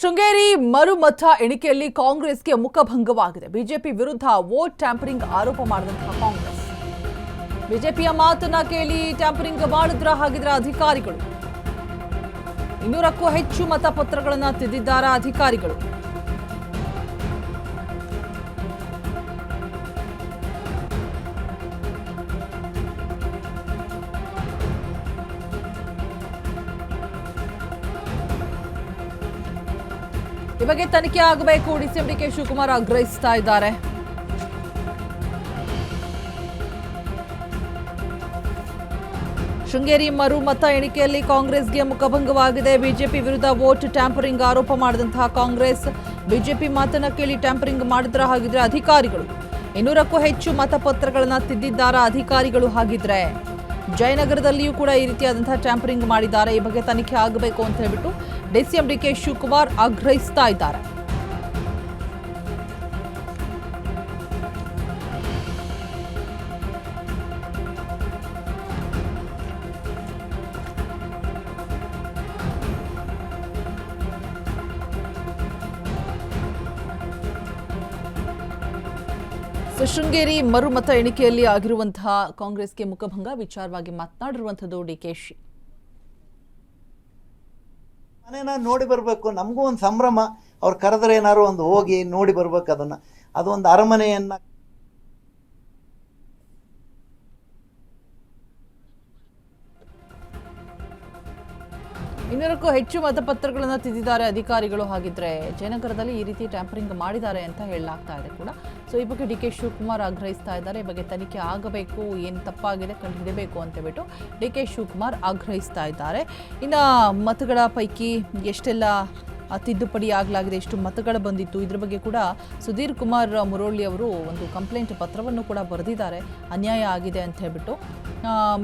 ಶೃಂಗೇರಿ ಮರುಮತ ಎಣಿಕೆಯಲ್ಲಿ ಕಾಂಗ್ರೆಸ್ಗೆ ಮುಖಭಂಗವಾಗಿದೆ. ಬಿಜೆಪಿ ವಿರುದ್ಧ vote tampering ಆರೋಪ ಮಾಡಿದಂತಹ ಕಾಂಗ್ರೆಸ್ ಬಿಜೆಪಿಯ ಮಾತನ್ನ ಕೇಳಿ ಟ್ಯಾಂಪರಿಂಗ್ ಮಾಡಿದ್ರ ಹಾಗಿದ್ರೆ ಅಧಿಕಾರಿಗಳು 200ಕ್ಕೂ ಹೆಚ್ಚು ಮತಪತ್ರಗಳನ್ನು ತಿದ್ದಿದ್ದಾರೆ ಅಧಿಕಾರಿಗಳು. ಈ ಬಗ್ಗೆ ತನಿಖೆ ಆಗಬೇಕು ಡಿಸಿಎಂ ಡಿಕೆ ಶಿವಕುಮಾರ್ ಆಗ್ರಹಿಸ್ತಾ ಇದ್ದಾರೆ. ಶೃಂಗೇರಿ ಮರು ಮತ ಎಣಿಕೆಯಲ್ಲಿ ಕಾಂಗ್ರೆಸ್ಗೆ ಮುಖಭಂಗವಾಗಿದೆ. ಬಿಜೆಪಿ ವಿರುದ್ಧ ವೋಟ್ ಟ್ಯಾಂಪರಿಂಗ್ ಆರೋಪ ಮಾಡಿದಂತಹ ಕಾಂಗ್ರೆಸ್ ಬಿಜೆಪಿ ಮಾತನ್ನ ಕೇಳಿ ಟ್ಯಾಂಪರಿಂಗ್ ಮಾಡಿದ್ರ ಹಾಗಿದ್ರೆ ಅಧಿಕಾರಿಗಳು 200ಕ್ಕೂ ಹೆಚ್ಚು ಮತಪತ್ರಗಳನ್ನ ತಿದ್ದಿದ್ದಾರೆ ಅಧಿಕಾರಿಗಳು. ಹಾಗಿದ್ರೆ ಜಯನಗರದಲ್ಲಿಯೂ ಕೂಡ ಈ ರೀತಿಯಾದಂತಹ ಟ್ಯಾಂಪರಿಂಗ್ ಮಾಡಿದ್ದಾರೆ. ಈ ಬಗ್ಗೆ ತನಿಖೆ ಆಗಬೇಕು ಅಂತ ಹೇಳ್ಬಿಟ್ಟು ಡಿಸಿಎಂ ಡಿಕೆ ಶಿವಕುಮಾರ್ ಆಗ್ರಹಿಸ್ತಾ ಇದ್ದಾರೆ. ಶೃಂಗೇರಿ ಮರುಮತ ಎಣಿಕೆಯಲ್ಲಿ ಆಗಿರುವಂತಹ ಕಾಂಗ್ರೆಸ್ಗೆ ಮುಖಭಂಗ ವಿಚಾರವಾಗಿ ಮಾತನಾಡಿರುವಂಥದ್ದು ಡಿಕೆಶಿ. ಮನೇನ ನೋಡಿ ಬರಬೇಕು, ನಮಗೂ ಒಂದು ಸಂಭ್ರಮ. ಅವ್ರು ಕರೆದ್ರೆ ಏನಾದ್ರು ಒಂದು ಹೋಗಿ ನೋಡಿ ಬರ್ಬೇಕು. ಅದೊಂದು ಅರಮನೆಯನ್ನ 200ಕ್ಕೂ ಹೆಚ್ಚು ಮತಪತ್ರಗಳನ್ನು ತಿದ್ದಿದ್ದಾರೆ ಅಧಿಕಾರಿಗಳು. ಹಾಗಿದ್ರೆ ಜಯನಗರದಲ್ಲಿ ಈ ರೀತಿ ಟ್ಯಾಂಪರಿಂಗ್ ಮಾಡಿದ್ದಾರೆ ಅಂತ ಹೇಳಲಾಗ್ತಾ ಇದೆ ಕೂಡ. ಸೊ ಈ ಬಗ್ಗೆ ಡಿಕೆ ಶಿವಕುಮಾರ್ ಆಗ್ರಹಿಸ್ತಾ ಇದ್ದಾರೆ. ಈ ಬಗ್ಗೆ ತನಿಖೆ ಆಗಬೇಕು, ಏನು ತಪ್ಪಾಗಿದೆ ಕಂಡುಹಿಡಬೇಕು ಅಂತ ಹೇಳ್ಬಿಟ್ಟು ಡಿಕೆ ಶಿವಕುಮಾರ್ ಆಗ್ರಹಿಸ್ತಾ ಇದ್ದಾರೆ. ಇನ್ನು ಮತಗಳ ಪೈಕಿ ಎಷ್ಟೆಲ್ಲ ತಿದ್ದುಪಡಿ ಆಗಲಾಗಿದೆ, ಎಷ್ಟು ಮತಗಳು ಬಂದಿತ್ತು, ಇದ್ರ ಬಗ್ಗೆ ಕೂಡ ಸುಧೀರ್ ಕುಮಾರ್ ಮುರೊಳ್ಳಿ ಅವರು ಒಂದು ಕಂಪ್ಲೇಂಟ್ ಪತ್ರವನ್ನು ಕೂಡ ಬರೆದಿದ್ದಾರೆ. ಅನ್ಯಾಯ ಆಗಿದೆ ಅಂತ ಹೇಳ್ಬಿಟ್ಟು.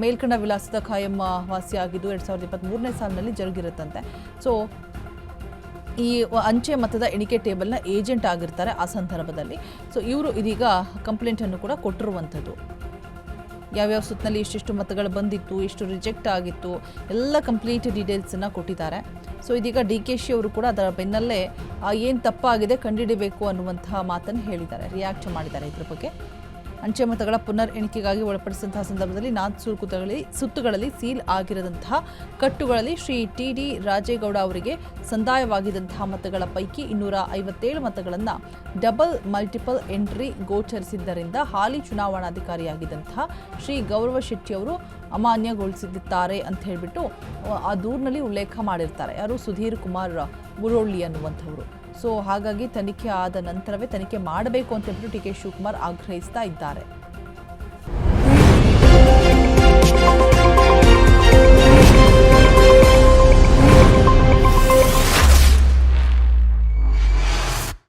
ಮೇಲ್ಕಂಡ ವಿಳಾಸದ ಖಾಯಂ ವಾಸಿಯಾಗಿದ್ದು 2023ನೇ ಸಾಲಿನಲ್ಲಿ ಜರುಗಿರುತ್ತಂತೆ. ಸೊ ಈ ಅಂಚೆ ಮತದ ಎಣಿಕೆ ಟೇಬಲ್ನ ಏಜೆಂಟ್ ಆಗಿರ್ತಾರೆ ಆ ಸಂದರ್ಭದಲ್ಲಿ. ಸೊ ಇವರು ಇದೀಗ ಕಂಪ್ಲೇಂಟನ್ನು ಕೂಡ ಕೊಟ್ಟಿರುವಂಥದ್ದು. ಯಾವ್ಯಾವ ಸುತ್ತಿನಲ್ಲಿ ಇಷ್ಟಿಷ್ಟು ಮತಗಳು ಬಂದಿತ್ತು, ಎಷ್ಟು ರಿಜೆಕ್ಟ್ ಆಗಿತ್ತು, ಎಲ್ಲ ಕಂಪ್ಲೀಟ್ ಡೀಟೇಲ್ಸನ್ನು ಕೊಟ್ಟಿದ್ದಾರೆ. ಸೊ ಇದೀಗ ಡಿಕೆಶಿ ಅವರು ಕೂಡ ಅದರ ಬೆನ್ನಲ್ಲೇ ಏನು ತಪ್ಪಾಗಿದೆ ಕಂಡುಹಿಡಬೇಕು ಅನ್ನುವಂತಹ ಮಾತನ್ನು ಹೇಳಿದ್ದಾರೆ, ರಿಯಾಕ್ಟ್ ಮಾಡಿದ್ದಾರೆ ಇದ್ರ ಬಗ್ಗೆ. ಅಂಚೆ ಮತಗಳ ಪುನರ್ ಎಣಿಕೆಗಾಗಿ ಒಳಪಡಿಸಿದಂತಹ ಸಂದರ್ಭದಲ್ಲಿ 4 ಸುತ್ತುಗಳಲ್ಲಿ ಸೀಲ್ ಆಗಿರದಂತಹ ಕಟ್ಟುಗಳಲ್ಲಿ ಶ್ರೀ ಟಿ.ಡಿ. ರಾಜೇಗೌಡ ಅವರಿಗೆ ಸಂದಾಯವಾಗಿದ್ದಂತಹ ಮತಗಳ ಪೈಕಿ 257 ಮತಗಳನ್ನು ಡಬಲ್ ಮಲ್ಟಿಪಲ್ ಎಂಟ್ರಿ ಗೋಚರಿಸಿದ್ದರಿಂದ ಹಾಲಿ ಚುನಾವಣಾಧಿಕಾರಿಯಾಗಿದ್ದಂತಹ ಶ್ರೀ ಗೌರವ ಶೆಟ್ಟಿ ಅವರು ಅಮಾನ್ಯಗೊಳಿಸಿದ್ದಾರೆ ಅಂತ ಹೇಳಿಬಿಟ್ಟು ಆ ದೂರಿನಲ್ಲಿ ಉಲ್ಲೇಖ ಮಾಡಿರ್ತಾರೆ. ಯಾರು? ಸುಧೀರ್ ಕುಮಾರ್ ಮುರೊಳ್ಳಿ ಅನ್ನುವಂಥವರು. ಸೊ ಹಾಗಾಗಿ ತನಿಖೆ ಆದ ನಂತರವೇ ತನಿಖೆ ಮಾಡಬೇಕು ಅಂತ ಹೇಳ್ಬಿಟ್ಟು ಡಿಕೆ ಶಿವಕುಮಾರ್ ಆಗ್ರಹಿಸ್ತಾ ಇದ್ದಾರೆ.